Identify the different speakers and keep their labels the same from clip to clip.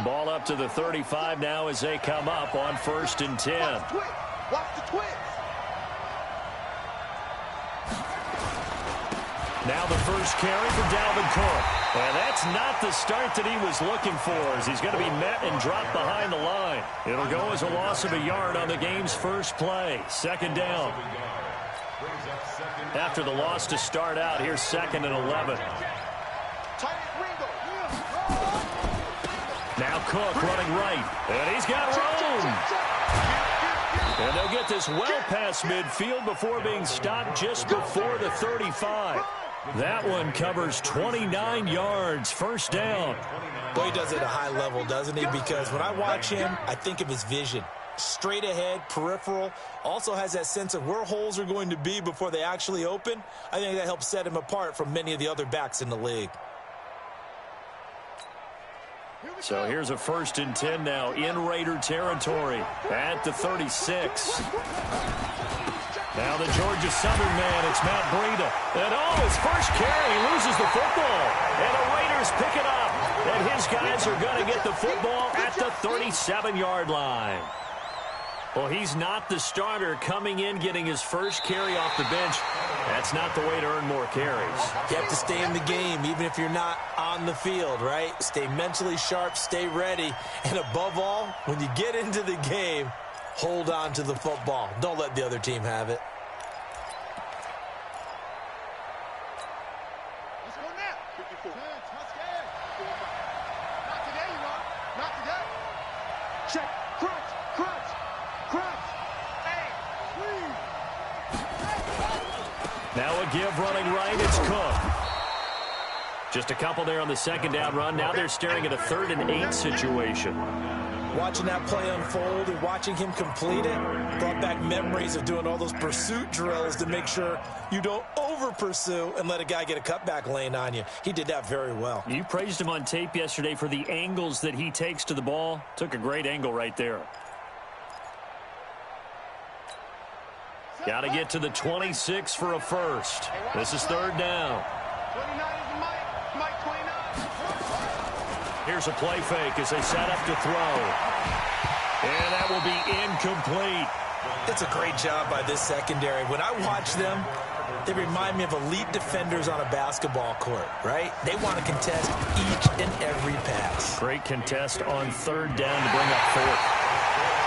Speaker 1: Ball up to the 35 now as they come up on 1st and 10.
Speaker 2: Watch the twins.
Speaker 1: Now the first carry for Dalvin Cook. And that's not the start that he was looking for, as he's going to be met and dropped behind the line. It'll go as a loss of a yard on the game's first play. 2nd down. After the loss to start out, here's 2nd and 11. Now Cook running right, and he's got room. And they'll get this well past midfield before being stopped just before the 35. That one covers 29 yards, 1st down.
Speaker 3: Boy, he does it at a high level, doesn't he? Because when I watch him, I think of his vision. Straight ahead, peripheral, also has that sense of where holes are going to be before they actually open. I think that helps set him apart from many of the other backs in the league.
Speaker 1: So here's a 1st and 10 now in Raider territory at the 36. Now the Georgia Southern man, it's Matt Breida. And his first carry, he loses the football. And the Raiders pick it up. And his guys are going to get the football at the 37-yard line. Well, he's not the starter coming in, getting his first carry off the bench. That's not the way to earn more carries.
Speaker 3: You have to stay in the game, even if you're not on the field, right? Stay mentally sharp, stay ready. And above all, when you get into the game, hold on to the football. Don't let the other team have it.
Speaker 2: Let's go now. 54. Not today, you are. Not today. Check. Crunch. Crunch. Crunch. Hey.
Speaker 1: Now a give running right, it's Cook. Just a couple there on the 2nd down run. Now they're staring at a 3rd and 8 situation.
Speaker 3: Watching that play unfold and watching him complete it brought back memories of doing all those pursuit drills to make sure you don't over-pursue and let a guy get a cutback lane on you. He did that very well.
Speaker 1: You praised him on tape yesterday for the angles that he takes to the ball. Took a great angle right there. Got to get to the 26 for a first. This is 3rd down.
Speaker 2: 29 is the mic. Mike 29.
Speaker 1: Here's a play fake as they set up to throw. And that will be incomplete.
Speaker 3: It's a great job by this secondary. When I watch them, they remind me of elite defenders on a basketball court, right? They want to contest each and every pass.
Speaker 1: Great contest on 3rd down to bring up 4th.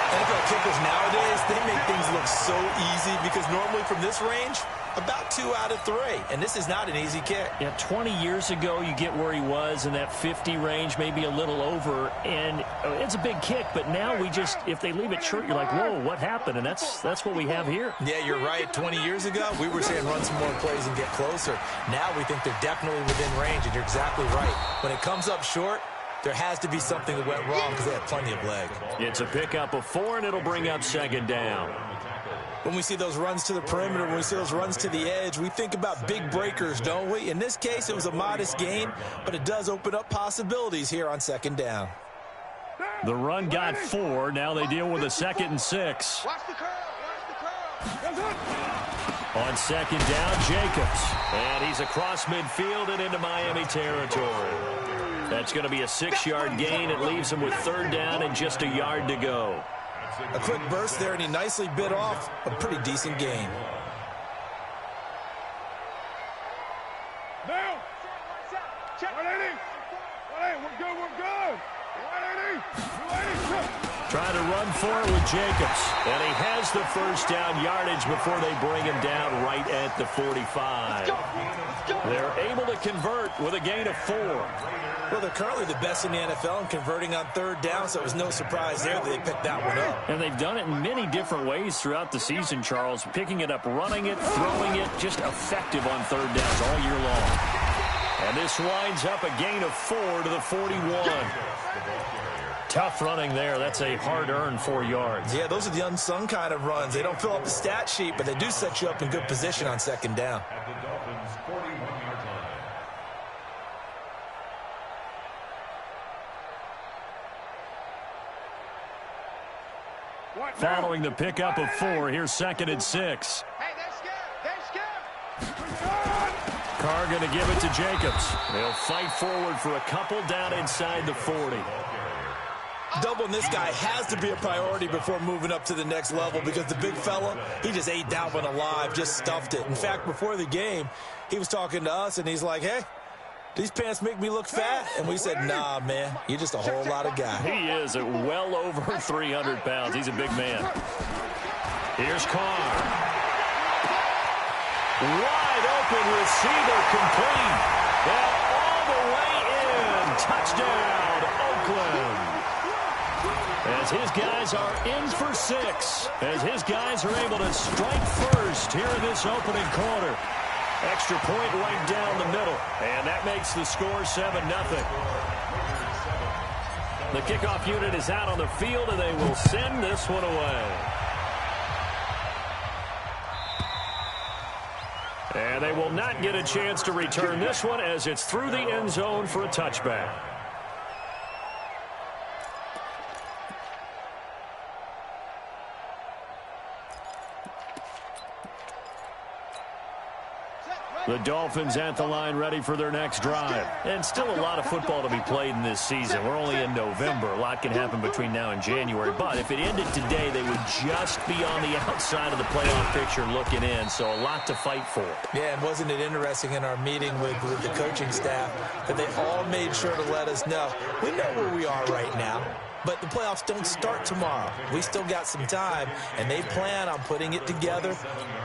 Speaker 3: NFL kickers nowadays, they make things look so easy because normally from this range, about 2 out of 3. And this is not an easy kick.
Speaker 1: Yeah, 20 years ago, you get where he was in that 50 range, maybe a little over, and it's a big kick. But now we just, if they leave it short, you're like, whoa, what happened? And that's what we have here.
Speaker 3: Yeah, you're right. 20 years ago, we were saying run some more plays and get closer. Now we think they're definitely within range, and you're exactly right. When it comes up short, there has to be something that went wrong because they had plenty of leg.
Speaker 1: It's a pickup of 4, and it'll bring up 2nd down.
Speaker 3: When we see those runs to the perimeter, when we see those runs to the edge, we think about big breakers, don't we? In this case, it was a modest gain, but it does open up possibilities here on 2nd down.
Speaker 1: The run got 4. Now they deal with a 2nd and 6.
Speaker 2: Watch the curl. Watch the curl.
Speaker 1: On 2nd down, Jacobs. And he's across midfield and into Miami territory. That's going to be a 6-yard gain. It leaves him with 3rd down and just a yard to go.
Speaker 3: A quick burst there, and he nicely bit off a pretty decent gain.
Speaker 2: Now. Check. 180. 180. We're good. We're good. 180. 180.
Speaker 1: Trying to run for it with Jacobs. And he has the 1st down yardage before they bring him down right at the 45. They're able to convert with a gain of 4.
Speaker 3: Well, they're currently the best in the NFL in converting on 3rd down, so it was no surprise there that they picked that one up.
Speaker 1: And they've done it in many different ways throughout the season, Charles. Picking it up, running it, throwing it, just effective on 3rd downs all year long. And this winds up a gain of 4 to the 41. Tough running there. That's a hard-earned 4 yards.
Speaker 3: Yeah, those are the unsung kind of runs. They don't fill up the stat sheet, but they do set you up in good position on 2nd down.
Speaker 1: Following the pickup of 4, here's 2nd and 6.
Speaker 2: Hey, they're scared. They're scared.
Speaker 1: Carr going to give it to Jacobs. They'll fight forward for a couple down inside the 40.
Speaker 3: Doubling this guy has to be a priority before moving up to the next level because the big fella, he just ate that one alive, just stuffed it. In fact, before the game, he was talking to us, and he's like, hey, these pants make me look fat? And we said, nah, man, you're just a whole lot of guy.
Speaker 1: He is at well over 300 pounds. He's a big man. Here's Carr. Wide open receiver complete. And all the way in. Touchdown, Oakland. As his guys are in for 6. As his guys are able to strike first here in this opening quarter. Extra point right down the middle. And that makes the score 7-0. The kickoff unit is out on the field, and they will send this one away. And they will not get a chance to return this one as it's through the end zone for a touchback. The Dolphins at the line ready for their next drive. And still a lot of football to be played in this season. We're only in November. A lot can happen between now and January. But if it ended today, they would just be on the outside of the playoff picture looking in. So a lot to fight for.
Speaker 3: Yeah, and wasn't it interesting in our meeting with the coaching staff that they all made sure to let us know, we know where we are right now. But the playoffs don't start tomorrow. We still got some time, and they plan on putting it together,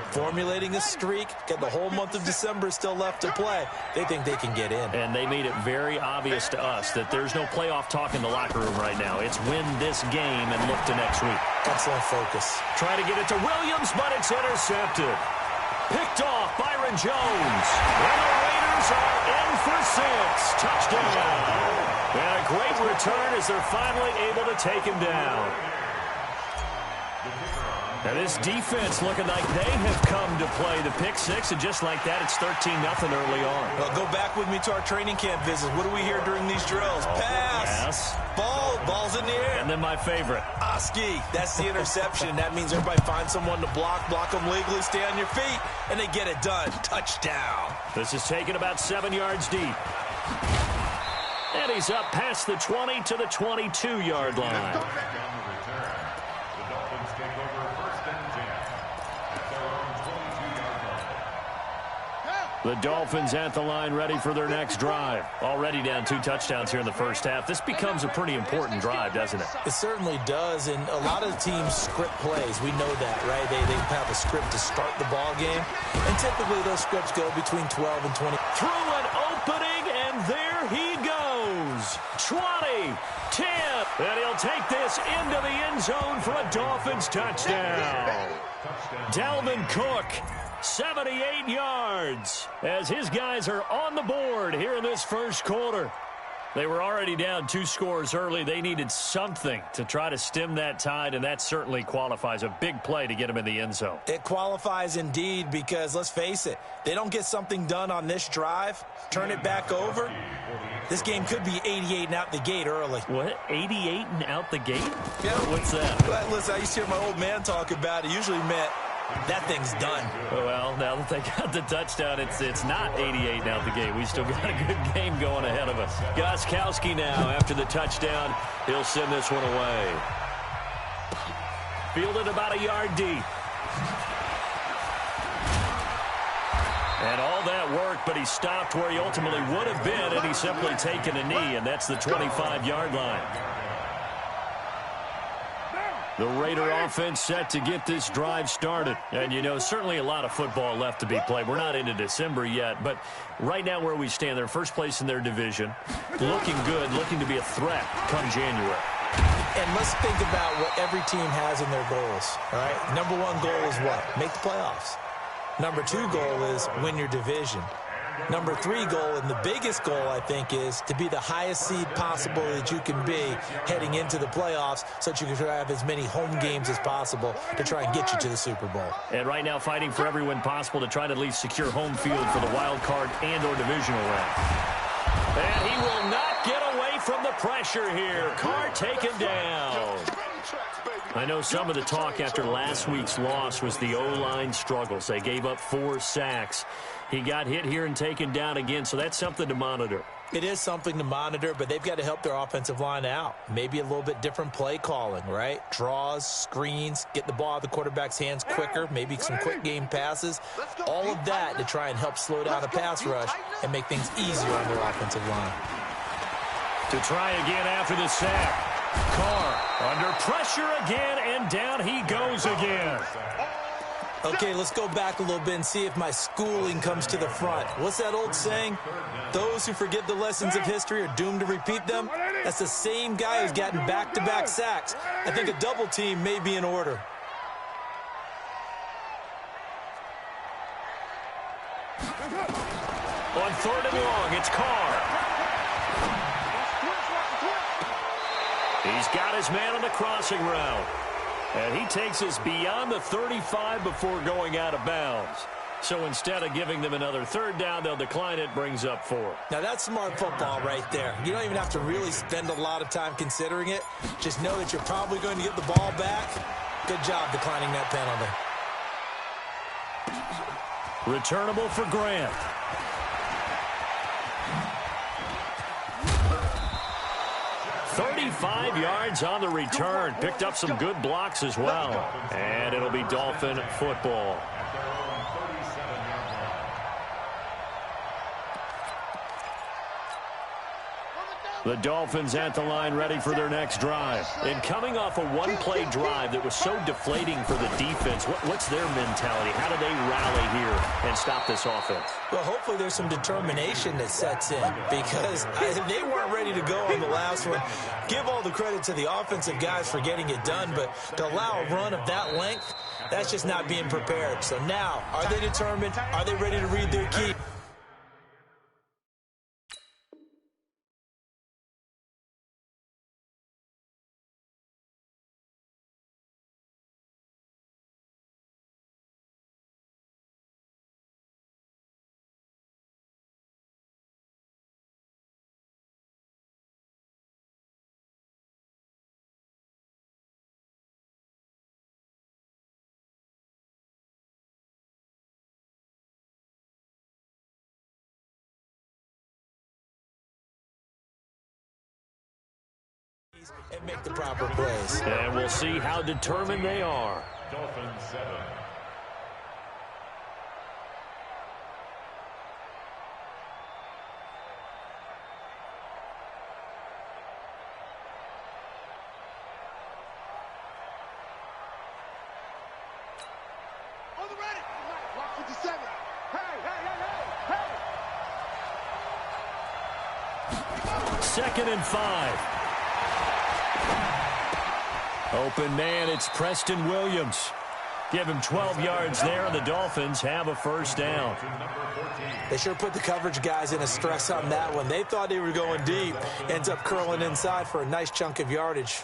Speaker 3: formulating a streak, get the whole month of December still left to play. They think they can get in.
Speaker 1: And they made it very obvious to us that there's no playoff talk in the locker room right now. It's win this game and look to next week.
Speaker 3: Excellent focus.
Speaker 1: Try to get it to Williams, but it's intercepted. Picked off Byron Jones. And the Raiders are in for 6. Touchdown. And a great return as they're finally able to take him down. And this defense looking like they have come to play. The pick 6, and just like that, it's 13-0 early on.
Speaker 3: Well, go back with me to our training camp visits. What do we hear during these drills? Pass. Ball's in the air.
Speaker 1: And then my favorite.
Speaker 3: Oski. That's the interception. That means everybody finds someone to block them legally, stay on your feet, and they get it done. Touchdown.
Speaker 1: This is taken about 7 yards deep. And he's up past the 20 to the 22-yard line. The Dolphins at the line ready for their next drive. Already down 2 touchdowns here in the first half. This becomes a pretty important drive, doesn't it?
Speaker 3: It certainly does, and a lot of teams script plays. We know that, right? They have a script to start the ball game, and typically those scripts go between 12 and 20.
Speaker 1: Through an opening, and there he goes. 20, 10, and he'll take this into the end zone for a Dolphins touchdown. Dalvin Cook, 78 yards, as his guys are on the board here in this first quarter. They were already down 2 scores early. They needed something to try to stem that tide, and that certainly qualifies. A big play to get him in the end zone.
Speaker 3: It qualifies indeed because, let's face it, they don't get something done on this drive, turn it back over, this game could be 88 and out the gate early.
Speaker 1: What? 88 and out the gate?
Speaker 3: Yeah.
Speaker 1: What's that?
Speaker 3: Well, listen, I used to hear my old man talk about it. Usually meant that thing's done.
Speaker 1: Well, now that they got the touchdown, it's not 88 out the gate. We still got a good game going ahead of us. Gostkowski now, after the touchdown, he'll send this one away. Fielded about a yard deep. And all that work, but he stopped where he ultimately would have been, and he's simply taken a knee, and that's the 25-yard line. The Raider offense set to get this drive started. And, you know, certainly a lot of football left to be played. We're not into December yet, but right now where we stand, they're first place in their division. Looking good, looking to be a threat come January.
Speaker 3: And let's think about what every team has in their goals, all right? Number 1 goal is what? Make the playoffs. Number 2 goal is win your division. Number 3 goal, and the biggest goal, I think, is to be the highest seed possible that you can be heading into the playoffs so that you can try to have as many home games as possible to try and get you to the Super Bowl.
Speaker 1: And right now fighting for every win possible to try to at least secure home field for the wild card and or divisional round. And he will not get away from the pressure here. Carr taken down. I know some of the talk after last week's loss was the O-line struggles. They gave up 4 sacks. He got hit here and taken down again, so that's something to monitor.
Speaker 3: It is something to monitor, but they've got to help their offensive line out. Maybe a little bit different play calling, right? Draws, screens, get the ball out of the quarterback's hands quicker, maybe some quick game passes. All of that to try and help slow down a pass rush and make things easier on their offensive line.
Speaker 1: To try again after the sack. Carr under pressure again, and down he goes again.
Speaker 3: Okay, let's go back a little bit and see if my schooling comes to the front. What's that old saying? Those who forget the lessons of history are doomed to repeat them. That's the same guy who's gotten back-to-back sacks. I think a double team may be in order.
Speaker 1: On 3rd and long, it's Carr. He's got his man on the crossing route. And he takes us beyond the 35 before going out of bounds. So instead of giving them another 3rd down, they'll decline it, brings up 4.
Speaker 3: Now that's smart football right there. You don't even have to really spend a lot of time considering it. Just know that you're probably going to get the ball back. Good job declining that penalty.
Speaker 1: Returnable for Grant. "35 yards on the return. Picked up some good blocks as well. And it'll be Dolphin football. The Dolphins at the line ready for their next drive. And coming off a one-play drive that was so deflating for the defense, what's their mentality? How do they rally here and stop this offense?
Speaker 3: Well, hopefully there's some determination that sets in because they weren't ready to go on the last one. Give all the credit to the offensive guys for getting it done, but to allow a run of that length, that's just not being prepared. So now, are they determined? Are they ready to read their key? And make the proper plays.
Speaker 1: And we'll see how determined they are.
Speaker 4: Dolphins 7.
Speaker 2: On the ready. Block 57. Hey, hey, hey, hey, hey.
Speaker 1: 2nd and 5. Open man, it's Preston Williams. Give him 12 yards there, and the Dolphins have a 1st down.
Speaker 3: They sure put the coverage guys in a stress on that one. They thought they were going deep. Ends up curling inside for a nice chunk of yardage.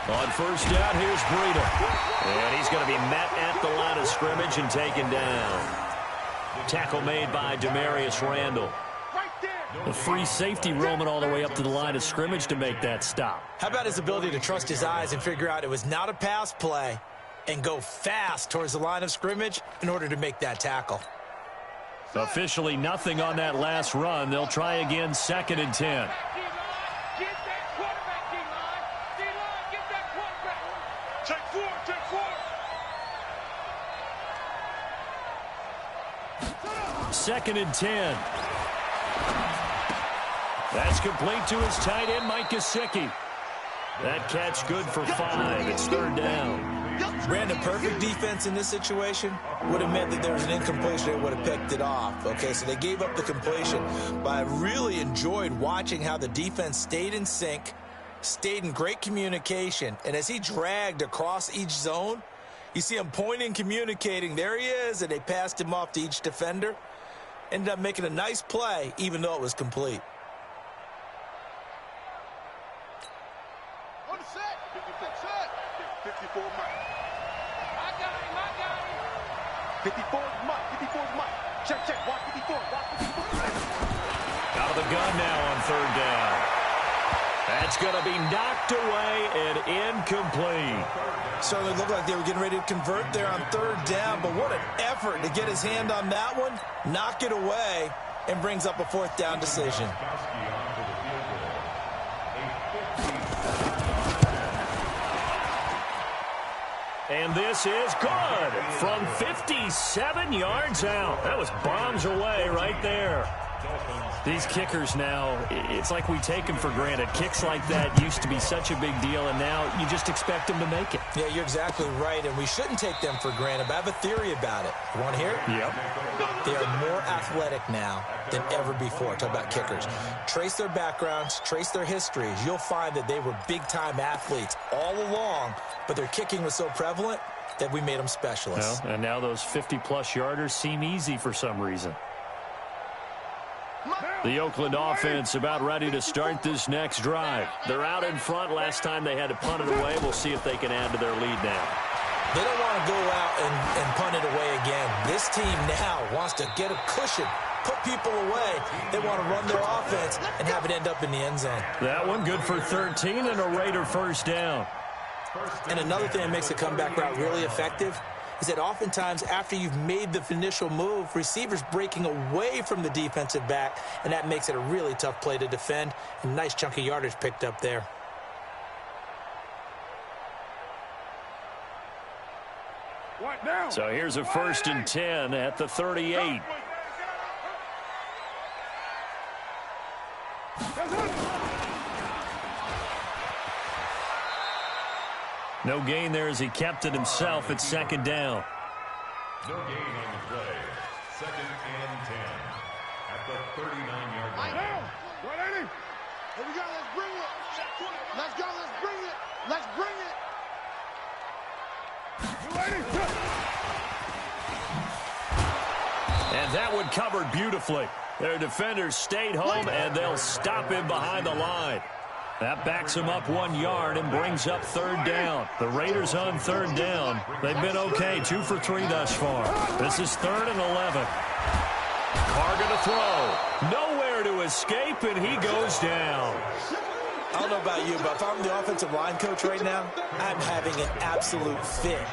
Speaker 1: On 1st down, here's Breida. And he's going to be met at the line of scrimmage and taken down. Tackle made by Demarius Randall. A free safety roaming all the way up to the line of scrimmage to make that stop.
Speaker 3: How about his ability to trust his eyes and figure out it was not a pass play and go fast towards the line of scrimmage in order to make that tackle.
Speaker 1: Officially nothing on that last run. They'll try again, 2nd and 10. Second and 10. That's complete to his tight end, Mike Gesicki. That catch good for 5. It's 3rd down.
Speaker 3: Ran a perfect defense in this situation. Would have meant that there was an incompletion and would have picked it off. Okay, so they gave up the completion. But I really enjoyed watching how the defense stayed in sync, stayed in great communication. And as he dragged across each zone, you see him pointing, communicating. There he is, and they passed him off to each defender. Ended up making a nice play, even though it was complete.
Speaker 2: 54 Mike. I got him. 54 Mike. 54 Mike. Check, check. Watch 54. Watch 54.
Speaker 1: Out of the gun now on third down. That's going to be knocked away and incomplete.
Speaker 3: Certainly looked like they were getting ready to convert there on third down, but what an effort to get his hand on that one, knock it away, and brings up a fourth down decision.
Speaker 1: And this is good from 57 yards out. That was bombs away right there. These kickers now, it's like we take them for granted. Kicks like that used to be such a big deal, and now you just expect them to make it.
Speaker 3: Yeah, you're exactly right, and we shouldn't take them for granted, but I have a theory about it. You want to hear it?
Speaker 1: Yep.
Speaker 3: They are more athletic now than ever before. Talk about kickers. Trace their backgrounds, trace their histories. You'll find that they were big-time athletes all along, but their kicking was so prevalent that we made them specialists.
Speaker 1: Well, and now those 50-plus yarders seem easy for some reason. The Oakland offense about ready to start this next drive. They're out in front. Last time they had to punt it away. We'll see if they can add to their lead now.
Speaker 3: They don't want to go out and punt it away again. This team now wants to get a cushion, put people away. They want to run their offense and have it end up in the end zone.
Speaker 1: That one good for 13 and a Raider first down.
Speaker 3: And another thing that makes a comeback route really effective is that oftentimes after you've made the initial move, receivers breaking away from the defensive back, and that makes it a really tough play to defend. A nice chunk of yardage picked up there.
Speaker 1: So here's a 1st and 10 at the 38. No gain there as he kept it himself at second down.
Speaker 4: No gain on the play. 2nd and 10 at the 39-yard line.
Speaker 2: Here we go. Let's bring it. Let's go. Let's bring it. Let's bring it.
Speaker 1: And that one covered beautifully. Their defenders stayed home, and they'll stop him behind the line. That backs him up 1 yard and brings up third down. The Raiders on third down. They've been okay, 2 for 3 thus far. This is 3rd and 11. Carr going to throw. Nowhere to escape, and he goes down.
Speaker 3: I don't know about you, but if I'm the offensive line coach right now, I'm having an absolute fit.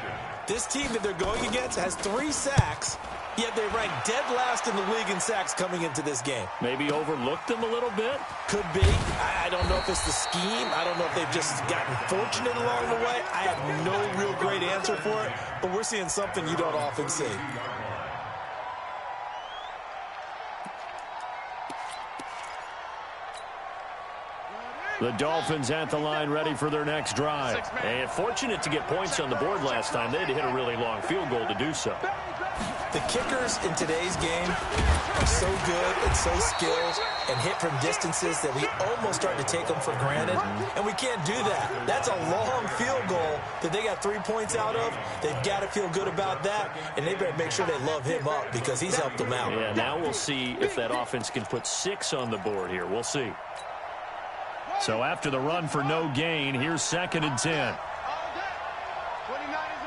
Speaker 3: This team that they're going against has 3 sacks, yet they rank dead last in the league in sacks coming into this game.
Speaker 1: Maybe overlooked them a little bit?
Speaker 3: Could be. I don't know if it's the scheme. I don't know if they've just gotten fortunate along the way. I have no real great answer for it, but we're seeing something you don't often see.
Speaker 1: The Dolphins at the line ready for their next drive. And fortunate to get points on the board last time. They had to hit a really long field goal to do so.
Speaker 3: The kickers in today's game are so good and so skilled and hit from distances that we almost start to take them for granted. And we can't do that. That's a long field goal that they got 3 points out of. They've got to feel good about that. And they better make sure they love him up because he's helped them out.
Speaker 1: Yeah, now we'll see if that offense can put 6 on the board here. We'll see. So after the run for no gain, here's 2nd and 10.
Speaker 2: 29 is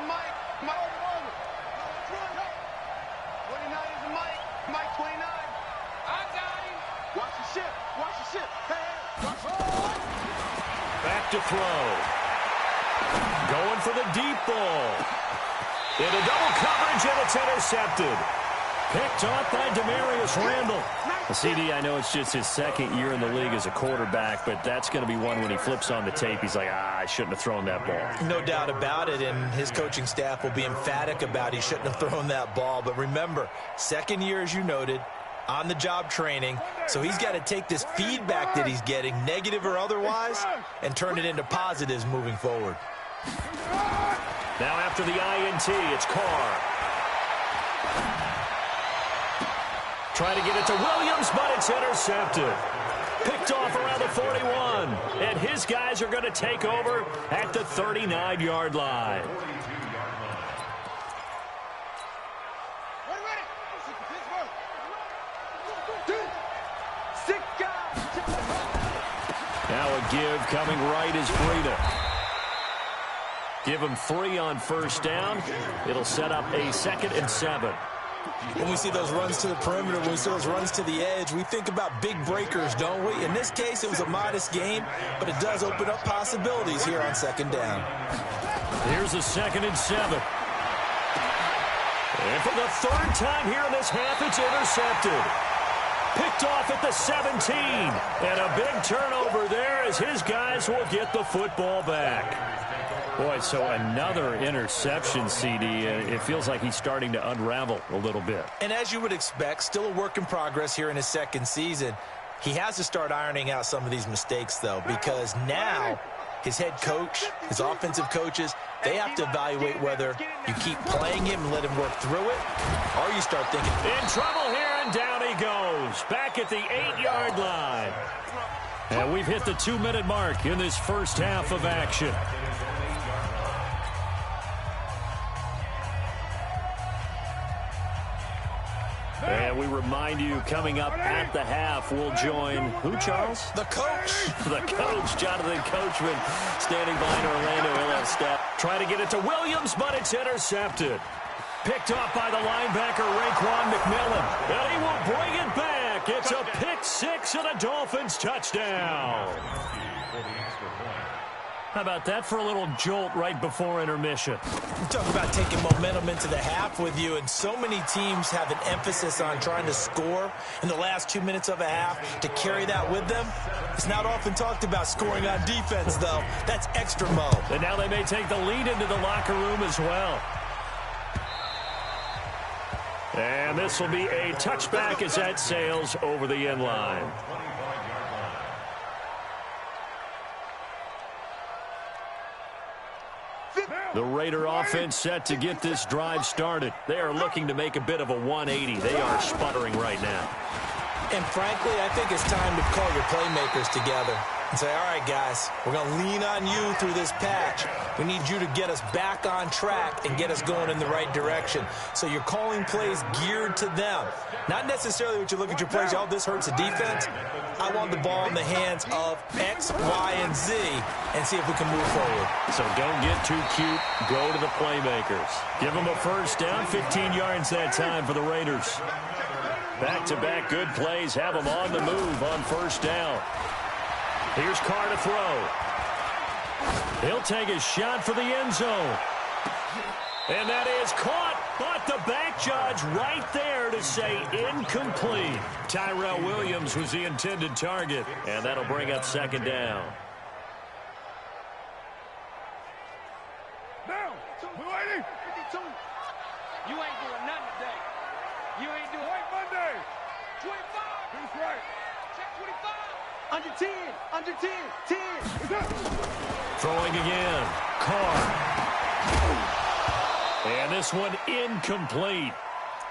Speaker 2: a Mike. Mike. 29 is a Mike. Mike 29. I got him. Watch the ship. Watch the ship. Hey, watch the
Speaker 1: Back to throw. Going for the deep ball. Into double coverage, and it's intercepted. Picked off by Demarius Randall. CD, I know it's just his 2nd year in the league as a quarterback, but that's going to be one when he flips on the tape, he's like, I shouldn't have thrown that ball.
Speaker 3: No doubt about it, and his coaching staff will be emphatic about he shouldn't have thrown that ball. But remember, 2nd year, as you noted, on-the-job training, so he's got to take this feedback that he's getting, negative or otherwise, and turn it into positives moving forward.
Speaker 1: Now after the INT, it's Carr. Trying to get it to Williams, but it's intercepted. Picked off around the 41. And his guys are going to take over at the 39-yard line. Now a give coming right is Breida. Give him 3 on first down. It'll set up a 2nd and 7.
Speaker 3: When we see those runs to the perimeter, when we see those runs to the edge, we think about big breakers, don't we? In this case, it was a modest game, but it does open up possibilities here on 2nd down.
Speaker 1: Here's a 2nd and 7. And for the 3rd time here in this half, it's intercepted. Picked off at the 17. And a big turnover there as his guys will get the football back. Boy, so another interception, CD. It feels like he's starting to unravel a little bit.
Speaker 3: And as you would expect, still a work in progress here in his 2nd season. He has to start ironing out some of these mistakes, though, because now his head coach, his offensive coaches, they have to evaluate whether you keep playing him and let him work through it, or you start thinking,
Speaker 1: in trouble here, and down he goes. Back at the 8-yard line. And we've hit the 2-minute mark in this first half of action. And we remind you, coming up at the half, we'll join who, Charles?
Speaker 3: the coach.
Speaker 1: The coach, Jonathan Coachman, standing behind Orlando. He'll have step. Trying to get it to Williams, but it's intercepted. Picked off by the linebacker, Raekwon McMillan. And he will bring it back. It's a pick 6 and a Dolphins touchdown. How about that for a little jolt right before intermission?
Speaker 3: You talk about taking momentum into the half with you, and so many teams have an emphasis on trying to score in the last 2 minutes of a half to carry that with them. It's not often talked about scoring on defense, though. That's extra mo.
Speaker 1: And now they may take the lead into the locker room as well. And this will be a touchback as that sails over the end line. The Raider offense set to get this drive started. They are looking to make a bit of a 180. They are sputtering right now.
Speaker 3: And frankly, I think it's time to call your playmakers together and say, all right, guys, we're going to lean on you through this patch. We need you to get us back on track and get us going in the right direction. So you're calling plays geared to them. Not necessarily what you look at your plays, oh, this hurts the defense. I want the ball in the hands of X, Y, and Z and see if we can move forward.
Speaker 1: So don't get too cute. Go to the playmakers. Give them a first down, 15 yards that time for the Raiders. Back-to-back good plays have them on the move on first down. Here's Carr to throw. He'll take a shot for the end zone. And that is caught, but the back judge right there to say incomplete. Tyrell Williams was the intended target, and that'll bring up 2nd down.
Speaker 2: Now, 280. 52. You ain't doing nothing today. You ain't doing right Monday. 25. That's right. Check 25. Under 10. Under 10. 10.
Speaker 1: Throwing again. Carr. And this one incomplete.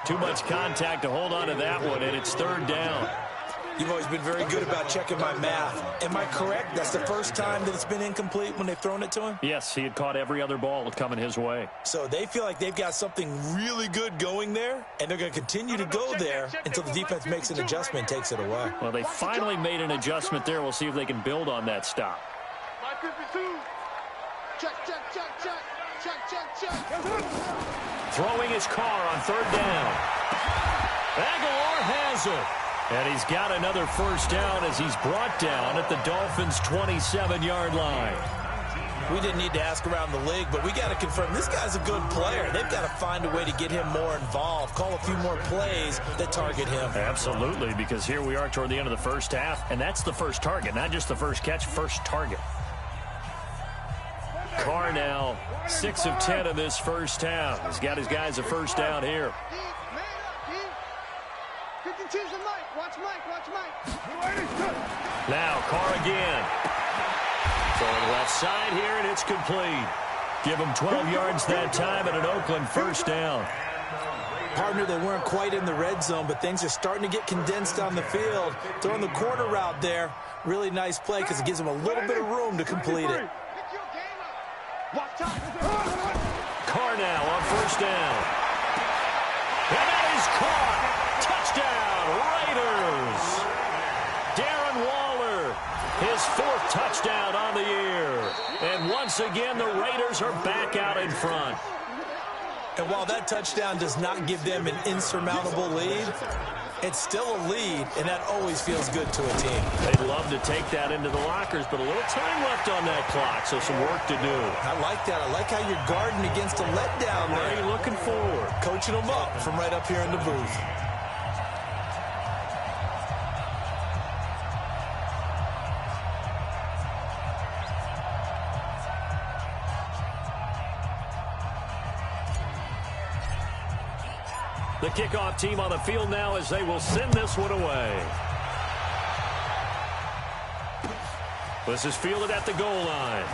Speaker 1: Too much contact to hold on to that one, and it's 3rd down.
Speaker 3: You've always been very good about checking my math. Am I correct? That's the first time that it's been incomplete when they've thrown it to him?
Speaker 1: Yes, he had caught every other ball coming his way.
Speaker 3: So they feel like they've got something really good going there, and they're going to continue to go there until the defense makes an adjustment and takes it away.
Speaker 1: Well, they finally made an adjustment there. We'll see if they can build on that stop.
Speaker 2: My 52. Check, check, check, check. Check, check, check.
Speaker 1: Throwing his Carr on 3rd down. Aguilar has it. And he's got another first down as he's brought down at the Dolphins' 27-yard line.
Speaker 3: We didn't need to ask around the league, but we got to confirm this guy's a good player. They've got to find a way to get him more involved, call a few more plays that target him.
Speaker 1: Absolutely, because here we are toward the end of the first half, and that's the first target, not just the first catch, first target. Carr now 6 of 10 in this first half. He's got his guys a first down here.
Speaker 2: 52's a Mike. Watch Mike. Watch Mike.
Speaker 1: Now Carr again. Throwing left side here, and it's complete. Give him 12 yards that time and an Oakland first down.
Speaker 3: Partner, they weren't quite in the red zone, but things are starting to get condensed on the field. Throwing the corner route there. Really nice play because it gives them a little bit of room to complete it.
Speaker 1: Carr now on first down. And that is caught. Touchdown, Raiders. Darren Waller, his 4th touchdown on the year. And once once again, the Raiders are back out in front.
Speaker 3: And while that touchdown does not give them an insurmountable lead, it's still a lead, and that always feels good to a team.
Speaker 1: They'd love to take that into the lockers, but a little time left on that clock, so some work to do.
Speaker 3: I like that. I like how you're guarding against a letdown there.
Speaker 1: Very looking forward.
Speaker 3: Coaching them up from right up here in the booth.
Speaker 1: The kickoff team on the field now as they will send this one away. This is fielded at the goal line.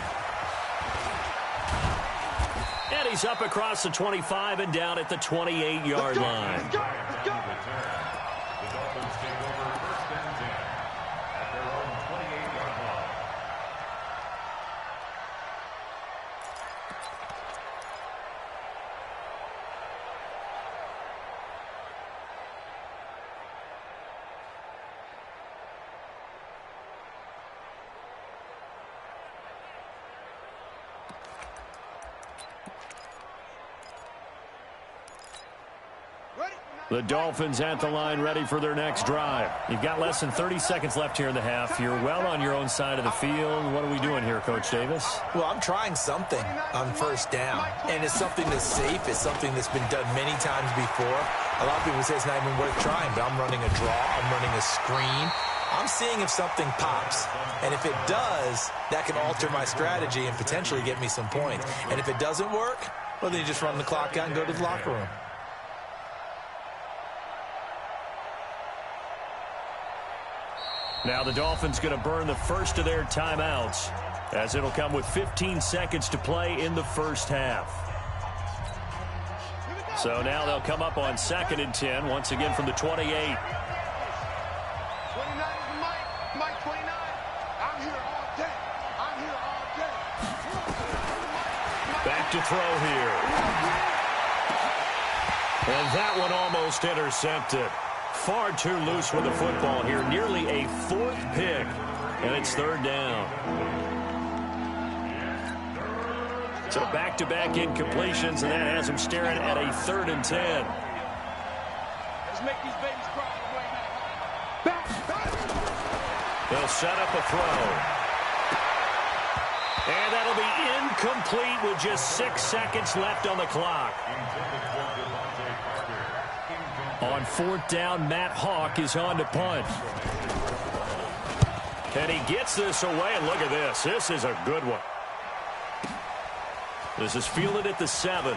Speaker 1: And he's up across the 25 and down at the 28-yard line.
Speaker 4: The Dolphins take over 1st and 10 at their own 28-yard line.
Speaker 1: The Dolphins at the line ready for their next drive. You've got less than 30 seconds left here in the half. You're well on your own side of the field. What are we doing here, Coach Davis?
Speaker 3: Well, I'm trying something on 1st down, and it's something that's safe. It's something that's been done many times before. A lot of people say it's not even worth trying, but I'm running a draw. I'm running a screen. I'm seeing if something pops, and if it does, that can alter my strategy and potentially get me some points. And if it doesn't work, well, then you just run the clock out and go to the locker room.
Speaker 1: Now the Dolphins going to burn the first of their timeouts as it'll come with 15 seconds to play in the first half. So now they'll come up on 2nd and 10 once again from the 28.
Speaker 2: 29 is Mike 29. I'm here all day. I'm here all day.
Speaker 1: Back to throw here. And that one almost intercepted. Far too loose with the football here. Nearly a 4th pick. And it's 3rd down. So back-to-back incompletions, and that has him staring at a 3rd and 10.
Speaker 2: Let's make these babies cry right now.
Speaker 1: They'll set up a throw. And that'll be incomplete with just 6 seconds left on the clock. On 4th down, Matt Hawk is on to punt. And he gets this away, and look at this. This is a good one. This is fielded at the 7.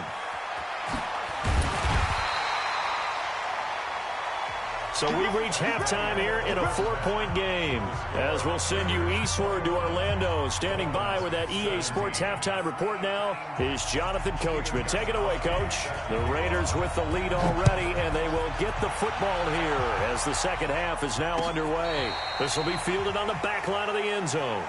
Speaker 1: So we've reached halftime here in a 4-point game. As we'll send you eastward to Orlando. Standing by with that EA Sports halftime report now is Jonathan Coachman. Take it away, Coach. The Raiders with the lead already, and they will get the football here as the second half is now underway. This will be fielded on the back line of the end zone.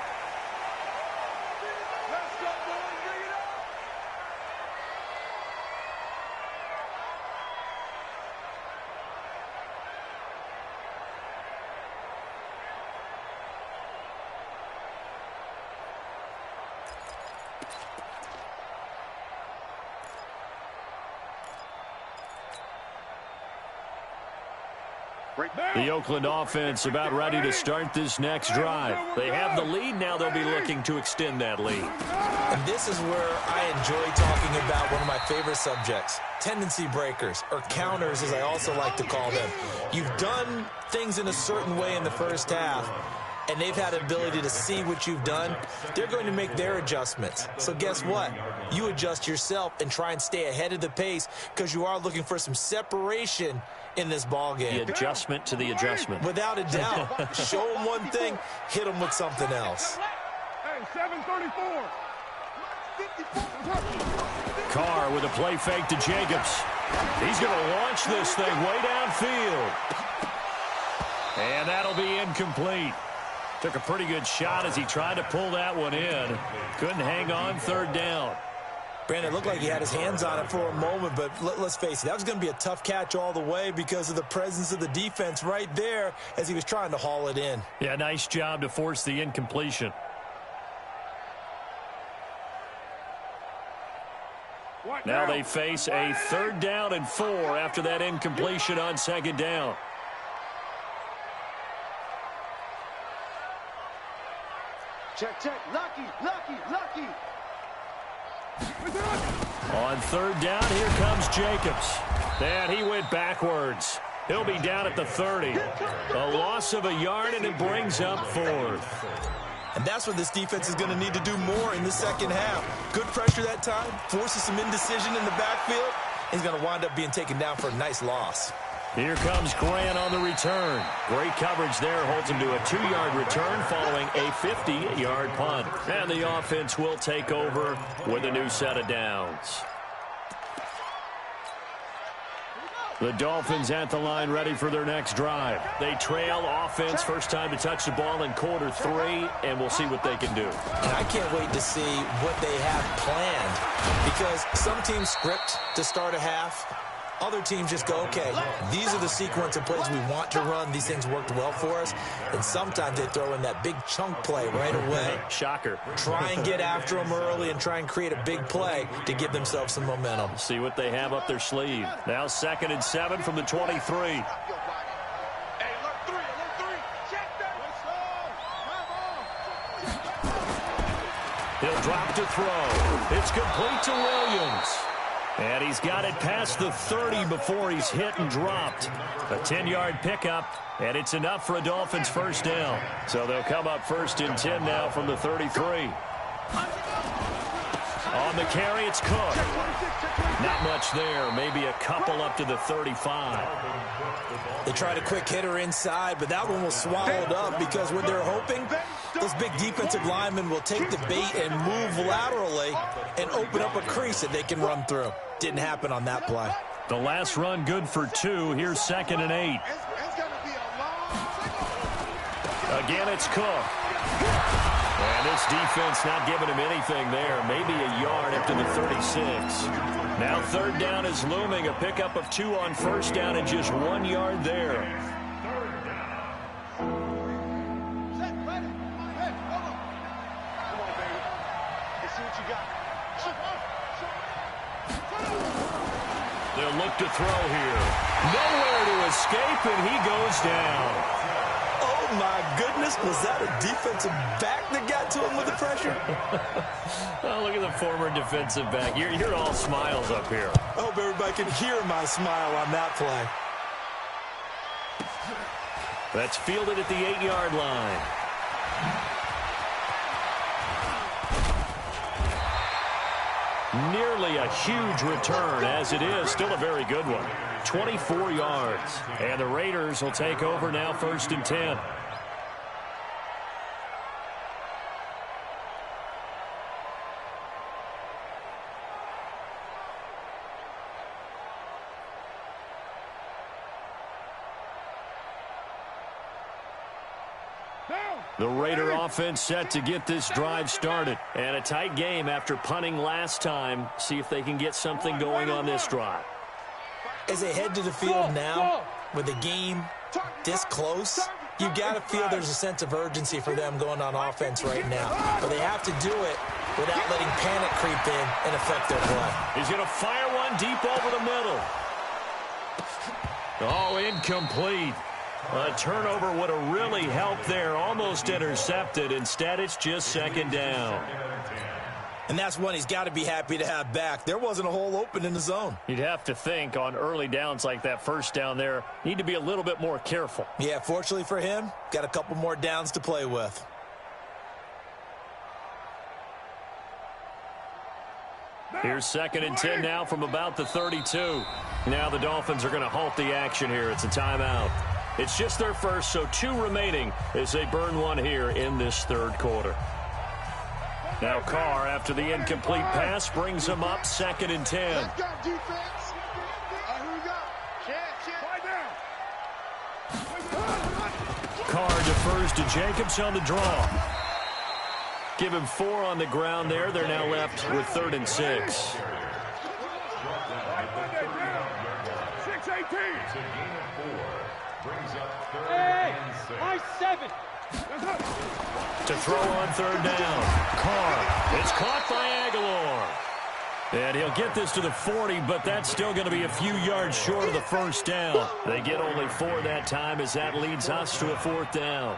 Speaker 1: The Oakland offense about ready to start this next drive. They have the lead now. They'll be looking to extend that lead.
Speaker 3: And this is where I enjoy talking about one of my favorite subjects, tendency breakers, or counters as I also like to call them. You've done things in a certain way in the first half, and they've had an ability to see what you've done. They're going to make their adjustments. So guess what? You adjust yourself and try and stay ahead of the pace because you are looking for some separation in this ball game.
Speaker 1: The adjustment to the adjustment.
Speaker 3: Without a doubt. Show them one thing, hit them with something else.
Speaker 2: Hey, 734.
Speaker 1: Carr with a play fake to Jacobs. He's going to launch this thing way downfield. And that'll be incomplete. Took a pretty good shot as he tried to pull that one in. Couldn't hang on, 3rd down.
Speaker 3: Brandon, it looked like he had his hands on it for a moment, but let's face it, that was going to be a tough catch all the way because of the presence of the defense right there as he was trying to haul it in.
Speaker 1: Yeah, nice job to force the incompletion. Now they face a 3rd down and 4 after that incompletion on 2nd down.
Speaker 2: Check, check. Lucky, lucky, lucky.
Speaker 1: On 3rd down, here comes Jacobs. And he went backwards. He'll be down at the 30. A loss of a yard, and it brings up 4th.
Speaker 3: And that's what this defense is going to need to do more in the second half. Good pressure that time, forces some indecision in the backfield. He's going to wind up being taken down for a nice loss.
Speaker 1: Here comes Grant on the return. Great coverage there, holds him to a 2-yard return following a 50-yard punt. And the offense will take over with a new set of downs. The Dolphins at the line ready for their next drive. They trail offense, first time to touch the ball in quarter 3, and we'll see what they can do.
Speaker 3: And I can't wait to see what they have planned, because some teams script to start a half. Other teams just go, okay, these are the sequence of plays we want to run. These things worked well for us. And sometimes they throw in that big chunk play right away.
Speaker 1: Shocker.
Speaker 3: Try and get after them early and try and create a big play to give themselves some momentum.
Speaker 1: See what they have up their sleeve. Now 2nd and 7 from the 23.
Speaker 2: Hey, look, 3, check that.
Speaker 1: He'll drop to throw. It's complete to Williams. And he's got it past the 30 before he's hit and dropped. A 10-yard pickup, and it's enough for a Dolphins 1st down. So they'll come up 1st and 10 now from the 33. On the carry, it's Cook. Not much there. Maybe a couple up to the 35.
Speaker 3: They tried a quick hitter inside, but that one was swallowed up because when they're hoping, those big defensive linemen will take the bait and move laterally and open up a crease that they can run through. Didn't happen on that play.
Speaker 1: The last run good for 2. Here's 2nd and 8. Again, it's Cook. And this defense not giving him anything there. Maybe a yard up to the 36. Now 3rd down is looming. A pickup of 2 on 1st down and just 1 yard there. They'll look to throw here. Nowhere to escape, and he goes down.
Speaker 3: Oh, my goodness. Was that a defensive back that got to him with the pressure?
Speaker 1: Oh, look at the former defensive back. You're all smiles up here.
Speaker 3: I hope everybody can hear my smile on that play.
Speaker 1: That's fielded at the 8-yard line. Nearly a huge return, as it is. Still a very good one. 24 yards. And the Raiders will take over now 1st and 10. The Raider offense set to get this drive started. And a tight game after punting last time. See if they can get something going on this drive.
Speaker 3: As they head to the field now, with the game this close, you've got to feel there's a sense of urgency for them going on offense right now. But they have to do it without letting panic creep in and affect their play.
Speaker 1: He's going to fire one deep over the middle. Oh, incomplete. A turnover would have really helped there. Almost intercepted. Instead, it's just 2nd down.
Speaker 3: And that's one he's got to be happy to have back. There wasn't a hole open in the zone.
Speaker 1: You'd have to think on early downs like that 1st down there, need to be a little bit more careful.
Speaker 3: Yeah, fortunately for him, got a couple more downs to play with.
Speaker 1: Here's 2nd and 10 now from about the 32. Now the Dolphins are going to halt the action here. It's a timeout. It's just their first, so 2 remaining as they burn one here in this 3rd quarter. Now Carr, after the incomplete pass, brings them up 2nd and 10.
Speaker 2: Let's go, defense. Here we go.
Speaker 1: Carr defers to Jacobs on the draw. Give him 4 on the ground there. They're now left with 3rd and 6.
Speaker 2: Hey, my 7.
Speaker 1: To throw on 3rd down. Carr. It's caught by Aguilar. And he'll get this to the 40, but that's still going to be a few yards short of the first down. They get only 4 that time as that leads us to a 4th down.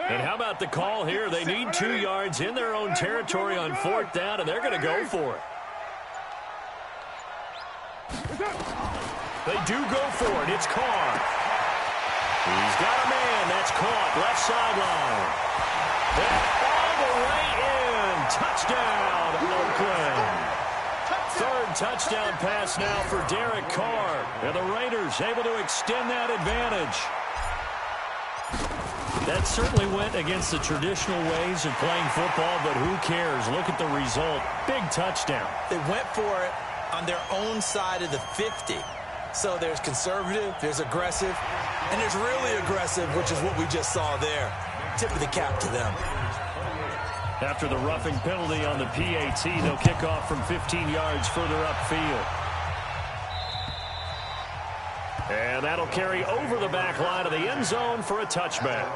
Speaker 1: And how about the call here? They need 2 yards in their own territory on 4th down, and they're going to go for it. They do go for it. It's Carr. He's got a man. That's caught. Left sideline. And all the way in. Touchdown, Oakland. 3rd touchdown pass now for Derek Carr. And the Raiders able to extend that advantage. That certainly went against the traditional ways of playing football, but who cares? Look at the result. Big touchdown.
Speaker 3: They went for it on their own side of the 50. So there's conservative, there's aggressive, and there's really aggressive, which is what we just saw there. Tip of the cap to them.
Speaker 1: After the roughing penalty on the PAT, they'll kick off from 15 yards further upfield. And that'll carry over the back line of the end zone for a touchback.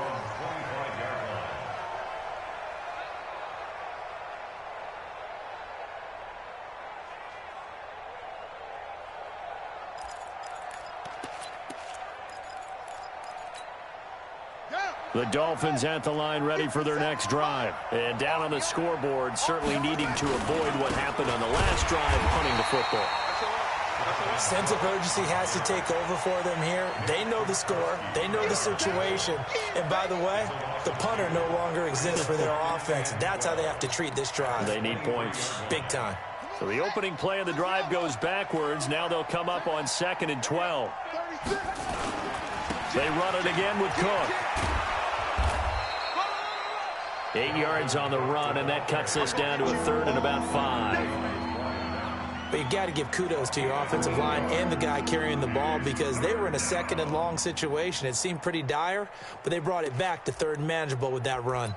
Speaker 1: The Dolphins at the line ready for their next drive. And down on the scoreboard, certainly needing to avoid what happened on the last drive, punting the football.
Speaker 3: Sense of urgency has to take over for them here. They know the score. They know the situation. And by the way, the punter no longer exists for their offense. That's how they have to treat this drive.
Speaker 1: They need points.
Speaker 3: Big time.
Speaker 1: So the opening play of the drive goes backwards. Now they'll come up on 2nd and 12. They run it again with Cook. 8 yards on the run, and that cuts this down to a 3rd and about 5.
Speaker 3: But you got to give kudos to your offensive line and the guy carrying the ball because they were in a 2nd and long situation. It seemed pretty dire, but they brought it back to 3rd and manageable with that run.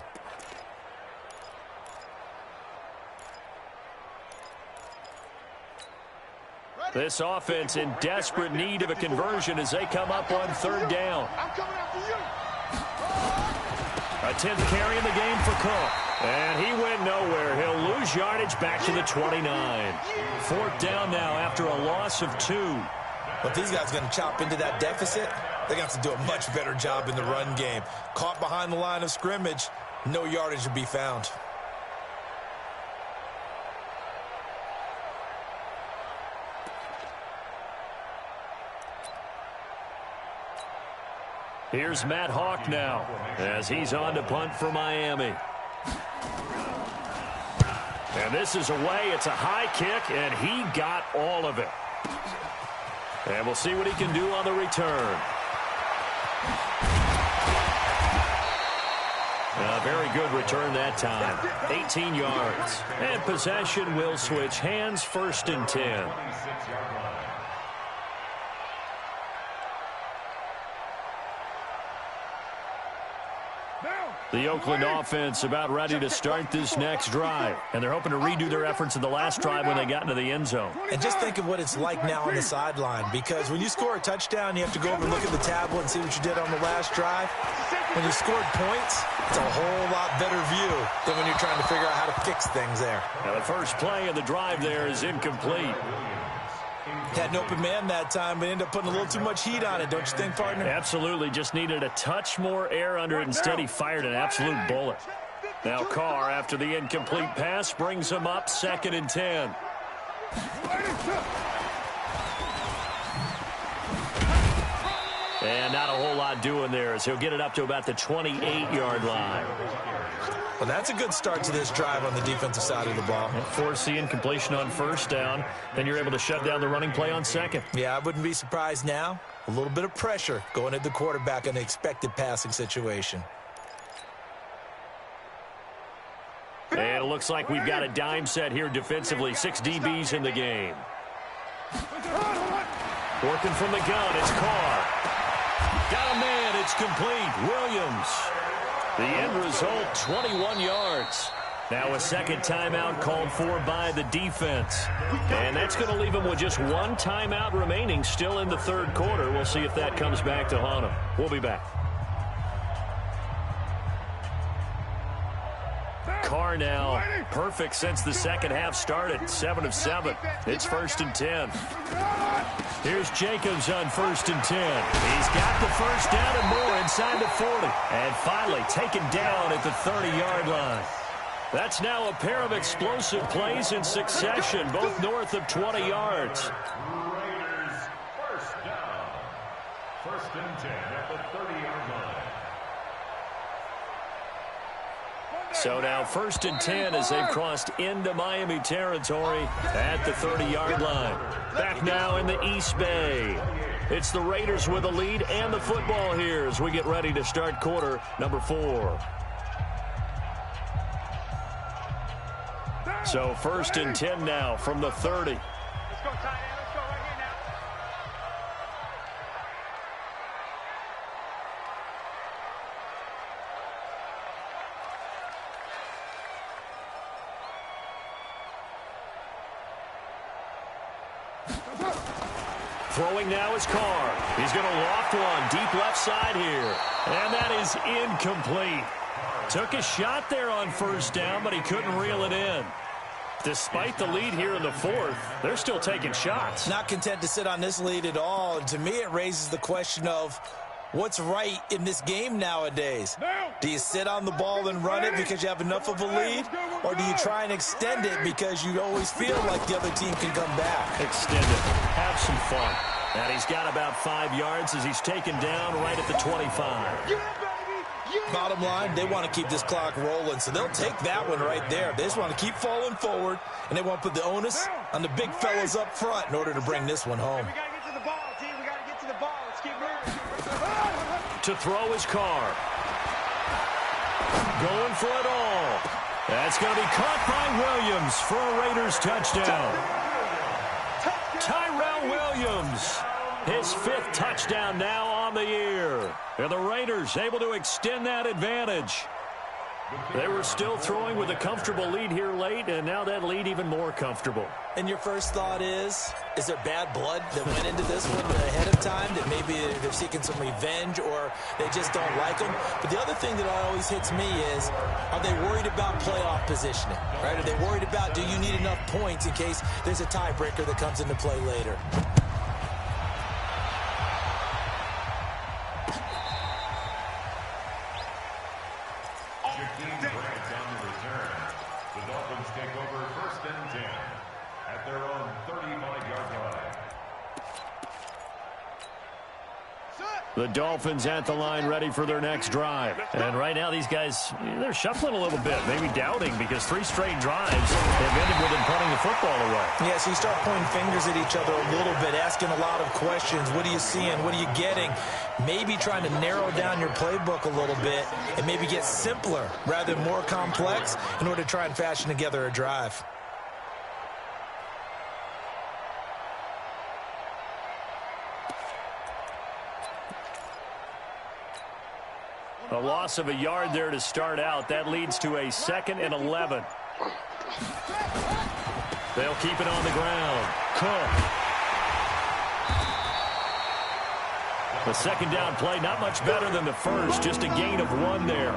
Speaker 1: This offense in desperate need of a conversion as they come up on 3rd down. A 10th carry in the game for Cook. And he went nowhere. He'll lose yardage back to the 29. 4th down now after a loss of 2.
Speaker 3: But these guys are going to chop into that deficit. They're going to have to do a much better job in the run game. Caught behind the line of scrimmage, no yardage to be found.
Speaker 1: Here's Matt Hawk now as he's on to punt for Miami. And this is away. It's a high kick, and he got all of it. And we'll see what he can do on the return. A very good return that time. 18 yards. And possession will switch hands, 1st and 10. The Oakland offense about ready to start this next drive. And they're hoping to redo their efforts in the last drive when they got into the end zone.
Speaker 3: And just think of what it's like now on the sideline. Because when you score a touchdown, you have to go over and look at the tablet and see what you did on the last drive. When you scored points, it's a whole lot better view than when you're trying to figure out how to fix things there.
Speaker 1: Now the first play of the drive there is incomplete.
Speaker 3: Had an open man that time, but ended up putting a little too much heat on it, don't you think, partner?
Speaker 1: Absolutely. Just needed a touch more air under it. Instead, he fired an absolute bullet. Now Carr, after the incomplete pass, brings him up 2nd and 10. And not a whole lot doing there as he'll get it up to about the 28-yard line.
Speaker 3: Well, that's a good start to this drive on the defensive side of the ball.
Speaker 1: Force the incompletion on 1st down. Then you're able to shut down the running play on 2nd.
Speaker 3: Yeah, I wouldn't be surprised now. A little bit of pressure going at the quarterback in an expected passing situation.
Speaker 1: And it looks like we've got a dime set here defensively. 6 DBs in the game. Working from the gun, it's Carr. Got a man, it's complete. Williams. The end result, 21 yards. Now a second timeout called for by the defense. And that's going to leave him with just one timeout remaining still in the 3rd quarter. We'll see if that comes back to haunt him. We'll be back. Carr now perfect since the second half started. 7 of 7. It's 1st and 10. Here's Jacobs on 1st and 10. He's got the first down and more inside the 40. And finally taken down at the 30-yard line. That's now a pair of explosive plays in succession, both north of 20 yards.
Speaker 4: Raiders first down. 1st and 10 at the 30-yard line.
Speaker 1: So now 1st and 10 as they've crossed into Miami territory at the 30-yard line. Back now in the East Bay. It's the Raiders with a lead and the football here as we get ready to start quarter number 4. So 1st and 10 now from the 30.
Speaker 2: Let's go, tight end. Let's go right here now.
Speaker 1: Throwing now is Carr. He's going to loft one deep left side here. And that is incomplete. Took a shot there on 1st down, but he couldn't reel it in. Despite the lead here in the 4th, they're still taking shots.
Speaker 3: Not content to sit on this lead at all. And to me, it raises the question of what's right in this game nowadays. Do you sit on the ball and run it because you have enough of a lead? Or do you try and extend it because you always feel like the other team can come back?
Speaker 1: Extend it. Have some fun. And he's got about 5 yards as he's taken down right at the 25.
Speaker 3: Bottom line, they want to keep this clock rolling, so they'll take that one right there. They just want to keep falling forward, and they want to put the onus on the big fellas up front in order to bring this one home.
Speaker 2: We got to get to the ball, team. We got to get to the ball. Let's keep moving.
Speaker 1: To throw his Carr. Going for it all. That's going to be caught by Williams for a Raiders touchdown. Tyrell Williams. His 5th touchdown now on the year. And the Raiders able to extend that advantage. They were still throwing with a comfortable lead here late, and now that lead even more comfortable.
Speaker 3: And your first thought is there bad blood that went into this one ahead of time, that maybe they're seeking some revenge or they just don't like them? But the other thing that always hits me is, are they worried about playoff positioning? Right? Are they worried about, do you need enough points in case there's a tiebreaker that comes into play later?
Speaker 1: The Dolphins at the line ready for their next drive. And right now these guys, they're shuffling a little bit, maybe doubting because 3 straight drives have ended with them punting the football away.
Speaker 3: Yeah, so you start pointing fingers at each other a little bit, asking a lot of questions. What are you seeing? What are you getting? Maybe trying to narrow down your playbook a little bit and maybe get simpler rather than more complex in order to try and fashion together a drive.
Speaker 1: A loss of a yard there to start out. That leads to a 2nd and 11. They'll keep it on the ground. Cook. The second down play, not much better than the first. Just a gain of 1 there.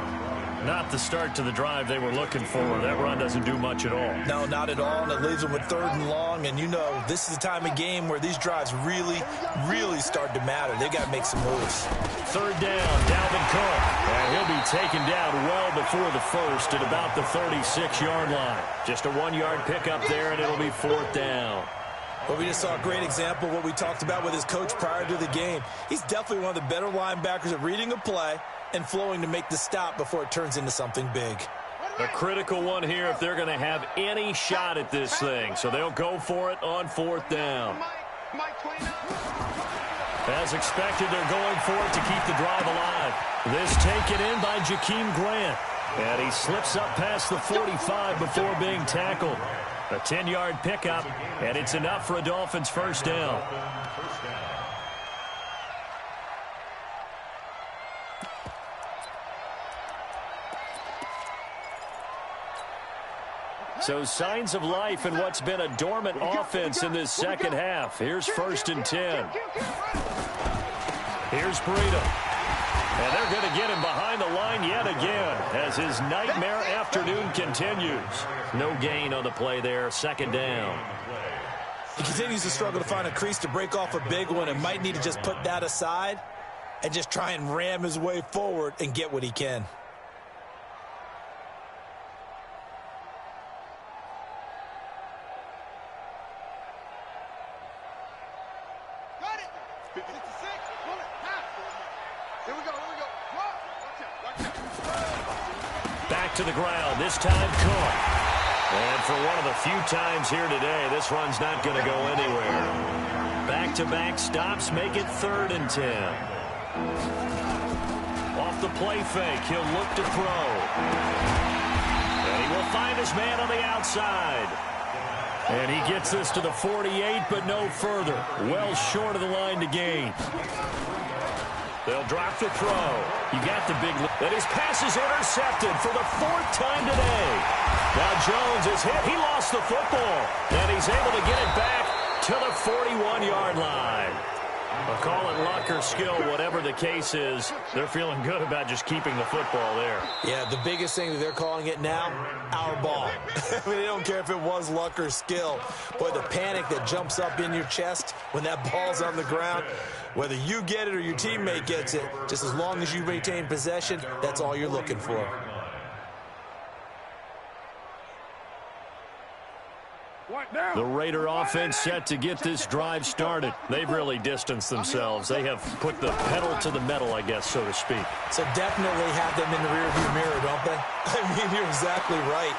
Speaker 1: Not the start to the drive they were looking for. That run doesn't do much at all.
Speaker 3: No, not at all, and it leaves them with 3rd and long. And you know, this is the time of game where these drives really, really start to matter. They've got to make some moves.
Speaker 1: 3rd down, Dalvin Cook. And he'll be taken down well before the first at about the 36-yard line. Just a 1-yard pickup there, and it'll be 4th down.
Speaker 3: Well, we just saw a great example of what we talked about with his coach prior to the game. He's definitely one of the better linebackers at reading a play and flowing to make the stop before it turns into something big.
Speaker 1: A critical one here if they're going to have any shot at this thing. So they'll go for it on 4th down. As expected, they're going for it to keep the drive alive. This taken in by Jakeem Grant. And he slips up past the 45 before being tackled. A 10-yard pickup, and it's enough for a Dolphins 1st down. So signs of life in what's been a dormant offense in this second half. Here's 1st and 10. Here's Breida. And they're going to get him behind the line yet again as his nightmare afternoon continues. No gain on the play there. 2nd down.
Speaker 3: He continues to struggle to find a crease to break off a big one and might need to just put that aside and just try and ram his way forward and get what he can.
Speaker 1: Back to the ground, this time Cook. And for one of the few times here today, this run's not going to go anywhere. Back-to-back stops make it 3rd and 10. Off the play fake, he'll look to throw. And he will find his man on the outside. And he gets this to the 48, but no further. Well short of the line to gain. They'll drop the throw. You got the big lead. And his pass is intercepted for the 4th time today. Now Jones is hit. He lost the football. And he's able to get it back to the 41-yard line. I'll call it luck or skill, whatever the case is. They're feeling good about just keeping the football there.
Speaker 3: Yeah, the biggest thing that they're calling it now, our ball. I mean, they don't care if it was luck or skill. Boy, the panic that jumps up in your chest when that ball's on the ground, whether you get it or your teammate gets it, just as long as you maintain possession, that's all you're looking for.
Speaker 1: The Raider offense set to get this drive started. They've really distanced themselves. They have put the pedal to the metal, I guess, so to speak.
Speaker 3: So definitely have them in the rearview mirror, don't they? I mean, you're exactly right.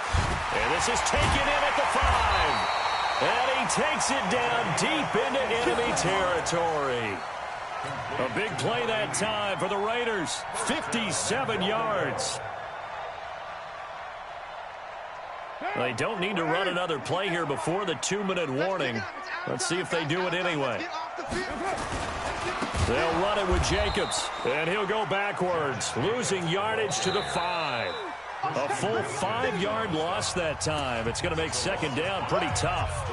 Speaker 1: And this is taken in at the 5. And he takes it down deep into enemy territory. A big play that time for the Raiders. 57 yards. They don't need to run another play here before the 2-minute warning. Let's see if they do it anyway. They'll run it with Jacobs, and he'll go backwards, losing yardage to the 5. A full 5-yard loss that time. It's going to make 2nd down pretty tough.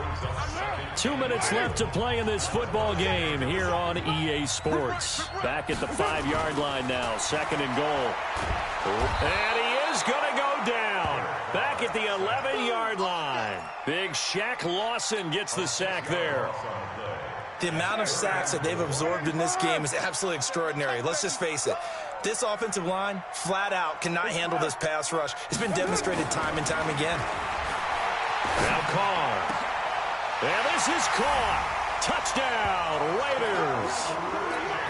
Speaker 1: 2 minutes left to play in this football game here on EA Sports. Back at the 5-yard line now, 2nd and goal. And he is going to go down. Back at the 11-yard line. Big Shaq Lawson gets the sack there.
Speaker 3: The amount of sacks that they've absorbed in this game is absolutely extraordinary. Let's just face it. This offensive line, flat out, cannot handle this pass rush. It's been demonstrated time and time again.
Speaker 1: Now Carr. And this is caught. Touchdown, Raiders.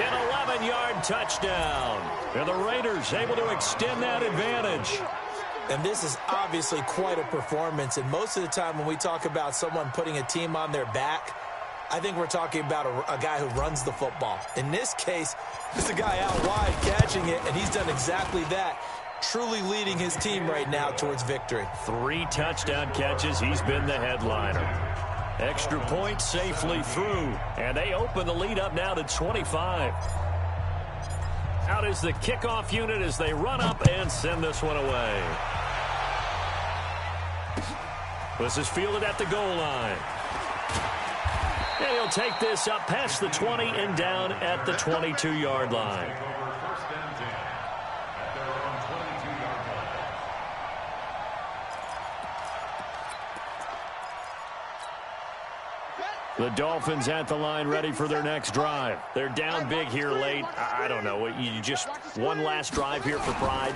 Speaker 1: An 11-yard touchdown. And the Raiders able to extend that advantage.
Speaker 3: And this is obviously quite a performance. And most of the time when we talk about someone putting a team on their back, I think we're talking about a guy who runs the football. In this case, it's a guy out wide catching it, and he's done exactly that, truly leading his team right now towards victory. 3
Speaker 1: touchdown catches. He's been the headliner. Extra point safely through, and they open the lead up now to 25. Out is the kickoff unit as they run up and send this one away. This is fielded at the goal line. And he'll take this up past the 20 and down at the 22-yard line. The Dolphins at the line ready for their next drive. They're down big here late. I don't know. You just one last drive here for pride?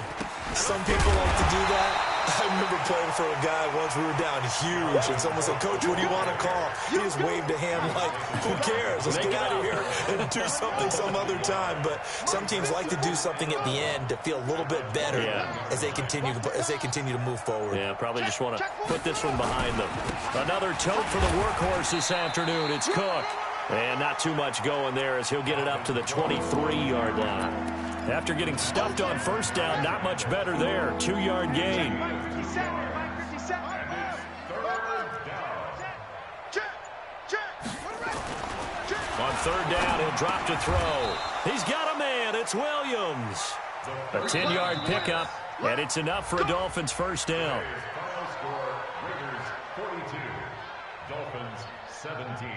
Speaker 3: Some people like to do that. I remember playing for a guy once. We were down huge, and someone said, "Coach, what do you want to call?" He just waved a hand like, "Who cares? Let's get out of here and do something some other time." But some teams like to do something at the end to feel a little bit better as they continue to move forward.
Speaker 1: Yeah, probably just want to put this one behind them. Another tote for the workhorse this afternoon. It's Cook. And not too much going there as he'll get it up to the 23-yard line. After getting stuffed on first down, not much better there. 2-yard gain. On third down, he'll drop to throw. He's got a man. It's Williams. A 10-yard pickup, and it's enough for a Dolphins first down.
Speaker 4: Final score, Raiders 42, Dolphins 17.